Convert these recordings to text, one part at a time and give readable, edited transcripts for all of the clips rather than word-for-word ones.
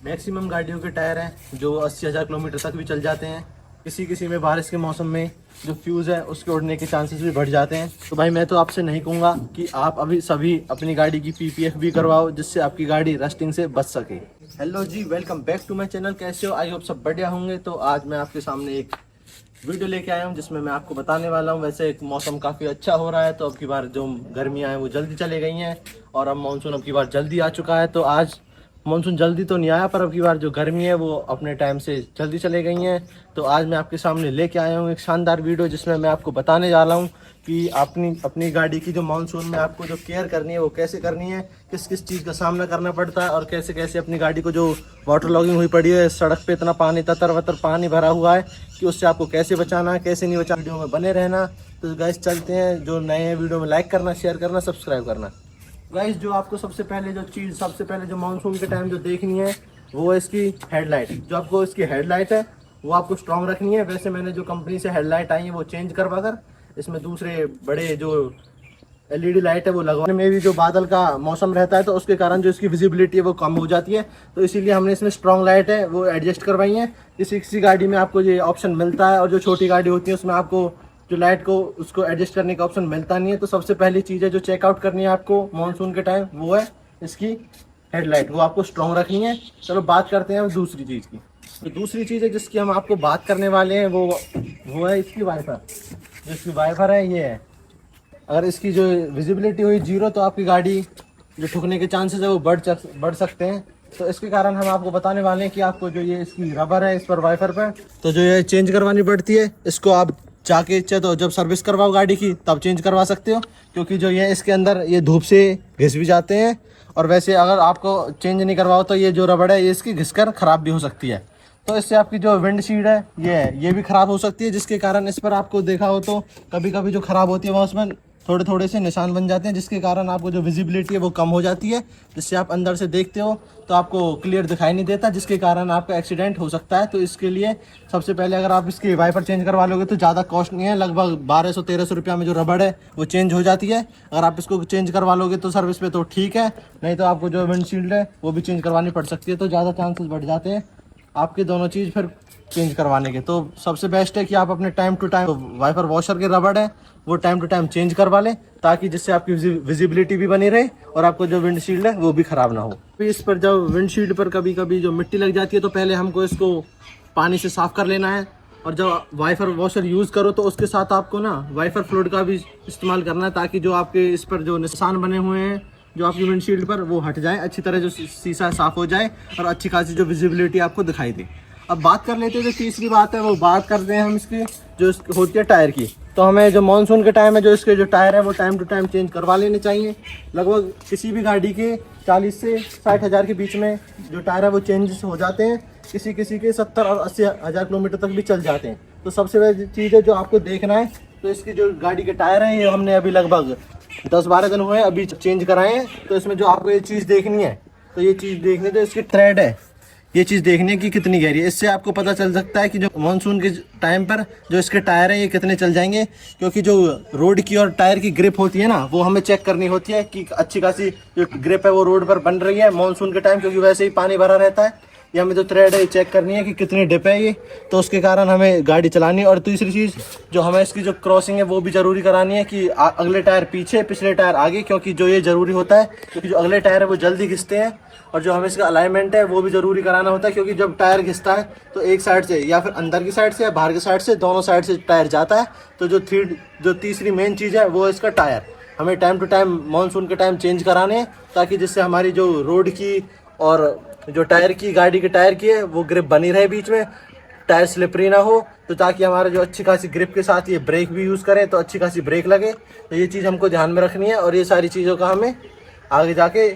Maximum गाड़ियों के tyre हैं जो 80,000 किलोमीटर तक भी चल जाते हैं। किसी किसी में बारिश के मौसम में जो फ्यूज़ है उसके उड़ने के चांसेस भी बढ़ जाते हैं। तो भाई मैं तो आपसे नहीं कहूँगा कि आप अभी सभी अपनी गाड़ी की PPF भी करवाओ जिससे आपकी गाड़ी रस्टिंग से बच सके। हेलो जी, welcome back to my channel. कैसे हो? आई होप सब बढ़िया होंगे। तो आज मैं आपके सामने एक वीडियो लेके आया हूँ जिसमें मैं आपको बताने वाला हूँ। वैसे एक मौसम काफ़ी अच्छा हो रहा है, तो अब की बार जो गर्मियाँ हैं वो जल्दी चले गई हैं और अब मानसून अब की बार जल्दी आ चुका है। तो आज मानसून जल्दी तो नहीं आया, पर अब की बार जो गर्मी है वो अपने टाइम से जल्दी चले गई हैं। तो आज मैं आपके सामने लेके आया हूँ एक शानदार वीडियो जिसमें मैं आपको बताने जा रहा हूँ कि अपनी गाड़ी की जो मानसून में आपको जो केयर करनी है वो कैसे करनी है, किस किस चीज़ का सामना करना पड़ता है और कैसे कैसे अपनी गाड़ी को जो वाटर लॉगिंग हुई पड़ी है, सड़क पे इतना पानी ततर वतर पानी भरा हुआ है कि उससे आपको कैसे बचाना है, कैसे नहीं बचाना। वीडियो में बने रहना। तो गाइस चलते हैं। जो नए हैं वीडियो में लाइक करना, शेयर करना, सब्सक्राइब करना। गाइस जो आपको सबसे पहले जो मानसून के टाइम जो देखनी है वो है इसकी हेडलाइट। जो आपको इसकी हेडलाइट है वो आपको स्ट्रॉन्ग रखनी है। वैसे मैंने जो कंपनी से हेडलाइट आई है वो चेंज करवा कर इसमें दूसरे बड़े जो LED लाइट है वो लगवाने में भी जो बादल का मौसम रहता है तो उसके कारण जो इसकी विजिबिलिटी है वो कम हो जाती है। तो इसीलिए हमने इसमें स्ट्रॉन्ग लाइट है वो एडजस्ट करवाई है। किसी किसी गाड़ी में आपको ये ऑप्शन मिलता है और जो छोटी गाड़ी होती है उसमें आपको जो लाइट को उसको एडजस्ट करने का ऑप्शन मिलता नहीं है। तो सबसे पहली चीज़ है जो चेकआउट करनी है आपको मानसून के टाइम वो है इसकी हेडलाइट, वो आपको स्ट्रॉन्ग रखनी है। चलो बात करते हैं दूसरी चीज़ की। तो दूसरी चीज़ है जिसकी हम आपको बात करने वाले हैं वो है इसकी वाइपर। जो इसकी वाइपर है ये है, अगर इसकी जो विजिबिलिटी हुई 0 तो आपकी गाड़ी जो ठुकने के चांसेस है वो बढ़ सकते हैं। तो इसके कारण हम आपको बताने वाले हैं कि आपको जो ये इसकी रबर है इस पर वाइपर पर तो जो ये चेंज करवानी पड़ती है। इसको आप जाके तो जब सर्विस करवाओ गाड़ी की तब चेंज करवा सकते हो, क्योंकि जो ये इसके अंदर ये धूप से घिस भी जाते हैं। और वैसे अगर आपको चेंज नहीं करवाओ तो ये जो रबड़ है ये इसकी घिसकर ख़राब भी हो सकती है। तो इससे आपकी जो विंडशील्ड है ये भी ख़राब हो सकती है, जिसके कारण इस पर आपको देखा हो तो कभी कभी जो ख़राब होती है वहाँ उसमें थोड़े थोड़े से निशान बन जाते हैं, जिसके कारण आपको जो विजिबिलिटी है वो कम हो जाती है। जिससे आप अंदर से देखते हो तो आपको क्लियर दिखाई नहीं देता, जिसके कारण आपका एक्सीडेंट हो सकता है। तो इसके लिए सबसे पहले अगर आप इसकी वाइपर चेंज करवा लोगे तो ज़्यादा कॉस्ट नहीं है, लगभग 1200-1300 रुपया में जो रबड़ है वो चेंज हो जाती है। अगर आप इसको चेंज करवा लोगे तो सर्विस पे तो ठीक है, नहीं तो आपको जो विंडशील्ड है वो भी चेंज करवानी पड़ सकती है। तो ज़्यादा चांसेस बढ़ जाते हैं आपके दोनों चीज़ फिर चेंज करवाने के। तो सबसे बेस्ट है कि आप अपने time to time wiper washer के रबड़ है वो टाइम टू टाइम चेंज करवा लें, ताकि जिससे आपकी विजिबिलिटी भी बनी रहे और आपको जो विंडशील्ड है वो भी ख़राब ना हो। फिर इस पर जब विंडशील्ड पर कभी कभी जो मिट्टी लग जाती है तो पहले हमको इसको पानी से साफ़ कर लेना है। और जब वाइपर वॉशर यूज़ करो तो उसके साथ आपको ना वाइपर फ्लूइड का भी इस्तेमाल करना है, ताकि जो आपके इस पर जो निशान बने हुए हैं जो आपकी विंडशील्ड पर वो हट जाए, अच्छी तरह जो शीशा साफ़ हो जाए और अच्छी खासी जो विजिबिलिटी आपको दिखाई दे। अब बात कर लेते हैं जो तीसरी बात है वो बात करते हैं हम इसकी जो होती है टायर की। तो हमें जो मानसून के टाइम है जो इसके जो टायर है वो टाइम टू टाइम चेंज करवा लेने चाहिए। लगभग किसी भी गाड़ी के 40 से 60 हज़ार के बीच में जो टायर है वो चेंज हो जाते हैं। किसी किसी के 70 और 80 हज़ार किलोमीटर तक भी चल जाते हैं। तो सबसे बड़ी चीज़ है जो आपको देखना है, तो इसकी जो गाड़ी के टायर हैं ये हमने अभी लगभग 10-12 दिन हुए अभी चेंज कराए हैं। तो इसमें जो आपको ये चीज़ देखनी है, तो ये चीज़ देखनी है तो इसकी थ्रेड है, ये चीज़ देखनी है कि कितनी गहरी है। इससे आपको पता चल सकता है कि जो मानसून के टाइम पर जो इसके टायर हैं ये कितने चल जाएंगे, क्योंकि जो रोड की और टायर की ग्रिप होती है ना वो हमें चेक करनी होती है कि अच्छी खासी जो ग्रिप है वो रोड पर बन रही है मानसून के टाइम, क्योंकि वैसे ही पानी भरा रहता है। ये हमें जो थ्रेड है ये चेक करनी है कि कितनी डिप है ये, तो उसके कारण हमें गाड़ी चलानी है। और तीसरी चीज़ जो हमें इसकी जो क्रॉसिंग है वो भी ज़रूरी करानी है कि अगले टायर पीछे पिछले टायर आगे, क्योंकि जो ये ज़रूरी होता है क्योंकि जो अगले टायर है वो जल्दी घिसते हैं। और जो हमें इसका अलाइनमेंट है वो भी ज़रूरी कराना होता है, क्योंकि जब टायर घिसता है तो एक साइड से या फिर अंदर की साइड से या बाहर की साइड से दोनों साइड से टायर जाता है। तो जो तीसरी मेन चीज़ है वो इसका टायर हमें टाइम टू टाइम मानसून के टाइम चेंज कराने हैं, ताकि जिससे हमारी जो रोड की और जो टायर की गाड़ी के टायर की है वो ग्रिप बनी रहे, बीच में टायर स्लिपरी ना हो, तो ताकि हमारा जो अच्छी खासी ग्रिप के साथ ये ब्रेक भी यूज़ करें तो अच्छी खासी ब्रेक लगे। तो ये चीज़ हमको ध्यान में रखनी है और ये सारी चीज़ों का हमें आगे जाके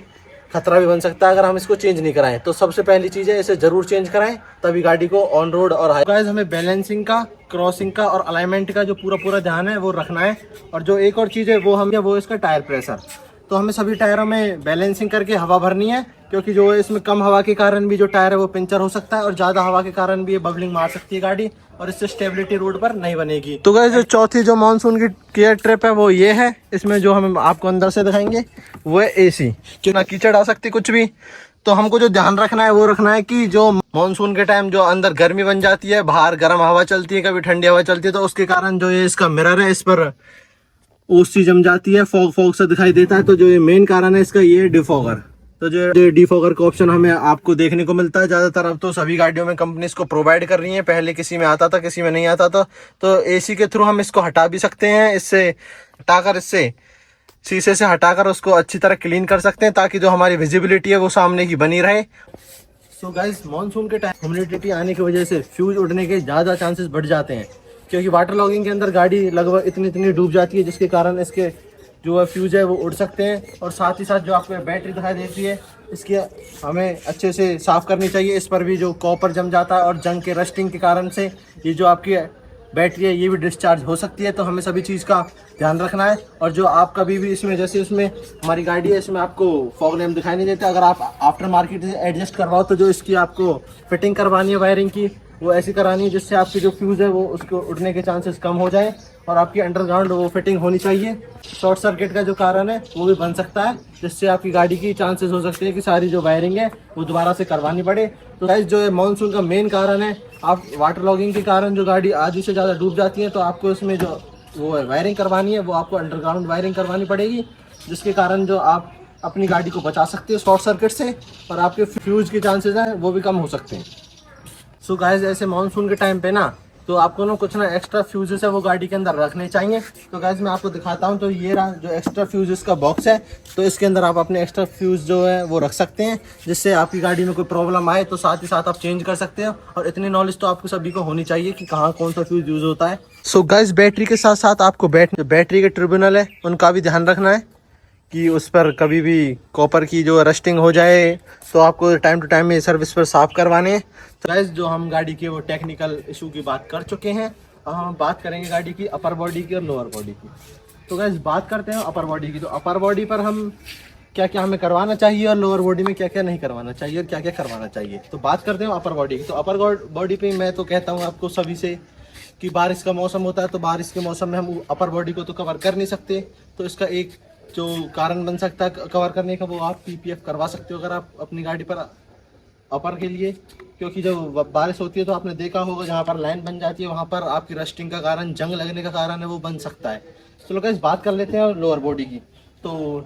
खतरा भी बन सकता है अगर हम इसको चेंज नहीं कराएं। तो सबसे पहली चीज़ है इसे ज़रूर चेंज कराएं, तभी गाड़ी को ऑन रोड और गाइस हमें बैलेंसिंग का, क्रॉसिंग का और अलाइनमेंट का जो पूरा ध्यान है वो रखना है। और जो एक और चीज़ है वो इसका टायर प्रेशर। तो हमें सभी टायरों में बैलेंसिंग करके हवा भरनी है, क्योंकि जो इसमें कम हवा के कारण भी जो टायर है वो पंचर हो सकता है और ज़्यादा हवा के कारण भी ये बबलिंग मार सकती है गाड़ी, और इससे स्टेबिलिटी रोड पर नहीं बनेगी। तो गाइस जो चौथी जो मानसून की केयर ट्रिप है वो ये है। इसमें जो हम आपको अंदर से दिखाएंगे वो है AC, कि ना कीचड़ आ सकती कुछ भी, तो हमको जो ध्यान रखना है वो रखना है कि जो मानसून के टाइम जो अंदर गर्मी बन जाती है, बाहर गर्म हवा चलती है, कभी ठंडी हवा चलती है, तो उसके कारण जो ये इसका मिरर है इस पर ओसी जम जाती है, फॉग फॉग सा दिखाई देता है। तो जो ये मेन कारण है इसका ये डिफॉगर। तो जो डिफॉगर का ऑप्शन हमें आपको देखने को मिलता है ज्यादातर, अब तो सभी गाड़ियों में कंपनी इसको प्रोवाइड कर रही है। पहले किसी में आता था, किसी में नहीं आता था। तो एसी के थ्रू हम इसको हटा भी सकते हैं, इससे हटाकर इससे शीशे से हटाकर उसको अच्छी तरह क्लीन कर सकते हैं, ताकि जो हमारी विजिबिलिटी है वो सामने की बनी रहे। सो गाइस, मानसून के टाइम ह्यूमिडिटी आने की वजह से फ्यूज उड़ने के ज़्यादा चांसेस बढ़ जाते हैं, क्योंकि वाटर लॉगिंग के अंदर गाड़ी लगभग इतनी डूब जाती है, जिसके कारण इसके जो फ्यूज है वो उड़ सकते हैं। और साथ ही साथ जो आपको बैटरी दिखाई देती है, इसकी हमें अच्छे से साफ़ करनी चाहिए। इस पर भी जो कॉपर जम जाता है और जंग के रस्टिंग के कारण से ये जो आपकी बैटरी है ये भी डिस्चार्ज हो सकती है। तो हमें सभी चीज़ का ध्यान रखना है। और जो आप कभी भी इसमें, जैसे इसमें हमारी गाड़ी है, इसमें आपको फॉग लैम्प दिखाई नहीं देता। अगर आप आफ्टर मार्केट से एडजस्ट करवाओ तो जो इसकी आपको फिटिंग करवानी है वायरिंग की, वो ऐसी करानी है जिससे आपकी जो फ्यूज़ है वो उसको उड़ने के चांसेस कम हो जाए। और आपकी अंडरग्राउंड वो फिटिंग होनी चाहिए। शॉर्ट सर्किट का जो कारण है वो भी बन सकता है, जिससे आपकी गाड़ी की चांसेस हो सकते हैं कि सारी जो वायरिंग है वो दोबारा से करवानी पड़े। तो गाइस, जो है मानसून का मेन कारण है, आप वाटर लॉगिंग के कारण जो गाड़ी आधी से ज़्यादा डूब जाती है, तो आपको इसमें जो वो है वायरिंग करवानी है, वो आपको अंडरग्राउंड वायरिंग करवानी पड़ेगी, जिसके कारण जो आप अपनी गाड़ी को बचा सकते हो शॉर्ट सर्किट से, और आपके फ्यूज के चांसेस हैं वो भी कम हो सकते हैं। सो गाइस, ऐसे मानसून के टाइम पे ना, तो आपको ना कुछ ना एक्स्ट्रा फ्यूजेस है वो गाड़ी के अंदर रखने चाहिए। तो गाइस, मैं आपको दिखाता हूँ। तो ये रहा जो एक्स्ट्रा फ्यूजेस का बॉक्स है, तो इसके अंदर आप अपने एक्स्ट्रा फ्यूज जो है वो रख सकते हैं, जिससे आपकी गाड़ी में कोई प्रॉब्लम आए तो साथ ही साथ आप चेंज कर सकते हो। और इतनी नॉलेज तो आपको सभी को होनी चाहिए कि कहाँ कौन सा फ्यूज यूज होता है। सो गाइस, बैटरी के साथ साथ आपको बैटरी के ट्रिब्यूनल है उनका भी ध्यान रखना है कि उस पर कभी भी कॉपर की जो रस्टिंग हो जाए, तो आपको टाइम टू टाइम में सर्विस पर साफ़ करवाने हैं। तो गाइस, जो हम गाड़ी के वो टेक्निकल इशू की बात कर चुके हैं, अब हम बात करेंगे गाड़ी की अपर बॉडी की और लोअर बॉडी की। तो गाइस, बात करते हैं अपर बॉडी की। तो अपर बॉडी पर हम क्या क्या हमें करवाना चाहिए और लोअर बॉडी में क्या क्या नहीं करवाना चाहिए और क्या क्या करवाना चाहिए। तो बात करते हैं अपर बॉडी की। तो अपर बॉडी पे मैं तो कहता हूँ आपको सभी से कि बारिश का मौसम होता है, तो बारिश के मौसम में हम अपर बॉडी को तो कवर कर नहीं सकते। तो इसका एक जो कारण बन सकता है कवर करने का, वो आप पीपीएफ करवा सकते हो अगर आप अपनी गाड़ी पर अपर के लिए। क्योंकि जब बारिश होती है तो आपने देखा होगा जहाँ पर लाइन बन जाती है वहाँ पर आपकी रस्टिंग का कारण, जंग लगने का कारण है वो बन सकता है। चलो गाइस, बात कर लेते हैं लोअर बॉडी की। तो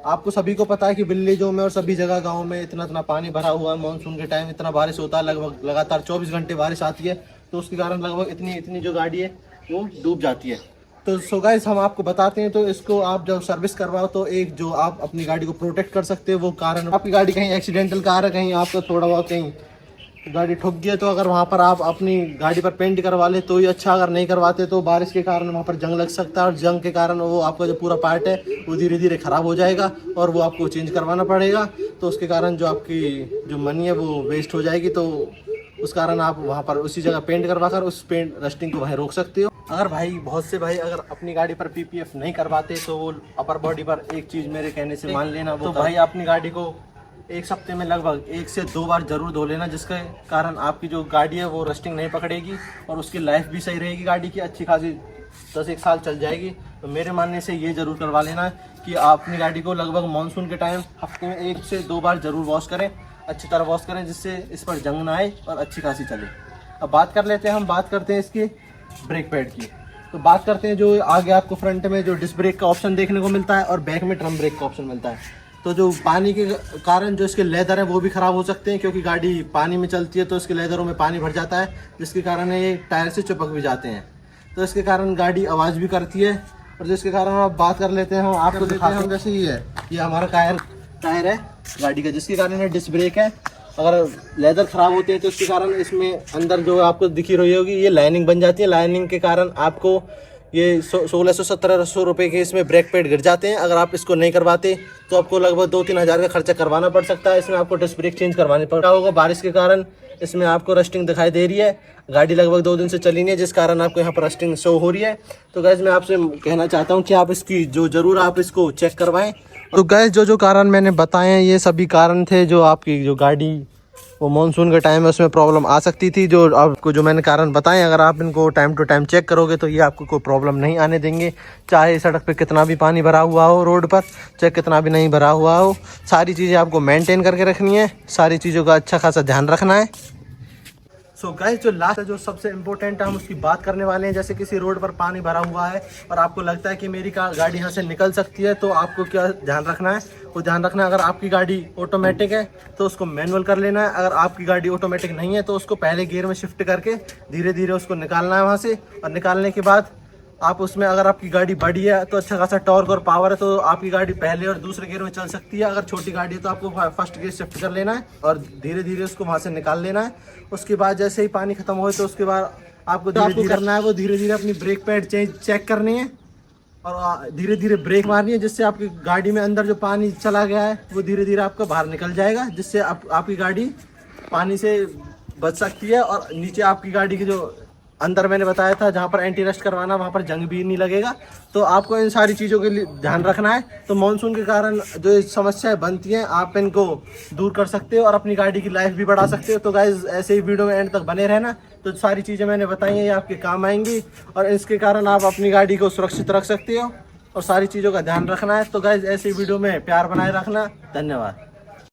आपको सभी को पता है कि विलेजों में और सभी जगह गाँव में इतना पानी भरा हुआ है। मानसून के टाइम इतना बारिश होता है, लगभग लगातार 24 घंटे बारिश आती है, तो उसके कारण लगभग इतनी जो गाड़ी है वो डूब जाती है। तो सो गाइस, हम आपको बताते हैं। तो इसको आप जब सर्विस करवाओ तो एक जो आप अपनी गाड़ी को प्रोटेक्ट कर सकते हो वो कारण, आपकी गाड़ी कहीं एक्सीडेंटल कार है, कहीं आपका थोड़ा बहुत कहीं गाड़ी ठुक गई है, तो अगर वहाँ पर आप अपनी गाड़ी पर पेंट करवा ले तो ही अच्छा। अगर नहीं करवाते तो बारिश के कारण वहाँ पर जंग लग सकता है, और जंग के कारण वो आपका जो पूरा पार्ट है वो धीरे धीरे ख़राब हो जाएगा और वो आपको चेंज करवाना पड़ेगा। तो उसके कारण जो आपकी जो मनी है वो वेस्ट हो जाएगी। तो उस कारण आप वहाँ पर उसी जगह पेंट करवा कर उस पेंट रस्टिंग को वहीं रोक सकते हो। अगर भाई बहुत से भाई अगर अपनी गाड़ी पर पीपीएफ नहीं करवाते तो वो अपर बॉडी पर एक चीज़ मेरे कहने से मान लेना, वो तो भाई अपनी गाड़ी को एक हफ्ते में लगभग 1 से 2 बार ज़रूर धो लेना, जिसके कारण आपकी जो गाड़ी है वो रस्टिंग नहीं पकड़ेगी और उसकी लाइफ भी सही रहेगी। गाड़ी की अच्छी खासी 10-1 साल चल जाएगी। तो मेरे मानने से ये ज़रूर करवा लेना कि आप अपनी गाड़ी को लगभग मानसून के टाइम हफ्ते में 1 से 2 बार ज़रूर वॉश करें, अच्छी तरह वॉश करें, जिससे इस पर जंग ना आए और अच्छी खासी चले। अब बात कर लेते हैं, हम बात करते हैं इसकी ब्रेक पैड की। तो बात करते हैं जो आगे आपको फ्रंट में जो डिस्क ब्रेक का ऑप्शन देखने को मिलता है और बैक में ड्रम ब्रेक का ऑप्शन मिलता है। तो जो पानी के कारण जो इसके लेदर हैं वो भी ख़राब हो सकते हैं, क्योंकि गाड़ी पानी में चलती है तो इसके लेदरों में पानी भर जाता है, जिसके कारण ये टायर से चिपक भी जाते हैं। तो इसके कारण गाड़ी आवाज़ भी करती है, और जिसके कारण आप बात कर लेते हैं, हम आपको दिखाते हैं। जैसे ये हमारा टायर है गाड़ी का, जिसके कारण ये डिस्क ब्रेक है। अगर लेदर ख़राब होते हैं तो इसके कारण इसमें अंदर जो आपको दिखी रही होगी ये लाइनिंग बन जाती है। लाइनिंग के कारण आपको ये 1600-1700 रुपये के इसमें ब्रेक पैड गिर जाते हैं। अगर आप इसको नहीं करवाते तो आपको लगभग 2-3 हज़ार का खर्चा करवाना पड़ सकता है। इसमें आपको डिस्क ब्रेक चेंज करवानी पड़ता होगा। बारिश के कारण इसमें आपको रस्टिंग दिखाई दे रही है, गाड़ी लगभग 2 दिन से चली नहीं है, जिस कारण आपको यहाँ पर रस्टिंग शो हो रही है। तो गैस, मैं आपसे कहना चाहता हूँ कि आप इसकी ज़रूर आप इसको चेक करवाएँ। तो गैस, जो कारण मैंने बताए हैं ये सभी कारण थे जो आपकी जो गाड़ी वो मानसून के टाइम में उसमें प्रॉब्लम आ सकती थी। जो आपको जो मैंने कारण बताएं, अगर आप इनको टाइम टू टाइम चेक करोगे तो ये आपको कोई प्रॉब्लम नहीं आने देंगे। चाहे सड़क पे कितना भी पानी भरा हुआ हो, रोड पर चाहे कितना भी नहीं भरा हुआ हो, सारी चीज़ें आपको मेंटेन करके रखनी है, सारी चीज़ों का अच्छा खासा ध्यान रखना है। सो गाइस, जो लास्ट है, जो सबसे इम्पोर्टेंट है, हम उसकी बात करने वाले हैं। जैसे किसी रोड पर पानी भरा हुआ है और आपको लगता है कि मेरी गाड़ी यहाँ से निकल सकती है, तो आपको क्या ध्यान रखना है? वो ध्यान रखना है, अगर आपकी गाड़ी ऑटोमेटिक है तो उसको मैनुअल कर लेना है। अगर आपकी गाड़ी ऑटोमेटिक नहीं है तो उसको पहले गियर में शिफ्ट करके धीरे धीरे उसको निकालना है वहाँ से। और निकालने के बाद आप उसमें, अगर आपकी गाड़ी बड़ी है तो अच्छा खासा टॉर्क और पावर है, तो आपकी गाड़ी पहले और दूसरे गियर में चल सकती है। अगर छोटी गाड़ी है तो आपको फर्स्ट गियर शिफ्ट कर लेना है और धीरे धीरे उसको वहाँ से निकाल लेना है। उसके बाद जैसे ही पानी खत्म हो तो उसके बाद आपको धीरे धीरे करना है, वो धीरे धीरे अपनी ब्रेक पैड चेक करनी है और धीरे धीरे ब्रेक मारनी है, जिससे आपकी गाड़ी में अंदर जो पानी चला गया है वो धीरे धीरे आपका बाहर निकल जाएगा, जिससे आपकी गाड़ी पानी से बच सकती है। और नीचे आपकी गाड़ी की जो अंदर मैंने बताया था जहाँ पर एंटी रस्ट करवाना, वहाँ पर जंग भी नहीं लगेगा। तो आपको इन सारी चीज़ों के लिए ध्यान रखना है। तो मानसून के कारण जो समस्याएं बनती हैं, आप इनको दूर कर सकते हो और अपनी गाड़ी की लाइफ भी बढ़ा सकते हो। तो गाइज, ऐसे ही वीडियो में एंड तक बने रहना। तो सारी चीज़ें मैंने बताई हैं, ये आपके काम आएंगी और इसके कारण आप अपनी गाड़ी को सुरक्षित रख सकते हो और सारी चीज़ों का ध्यान रखना है। तो गाइज, ऐसे वीडियो में प्यार बनाए रखना। धन्यवाद।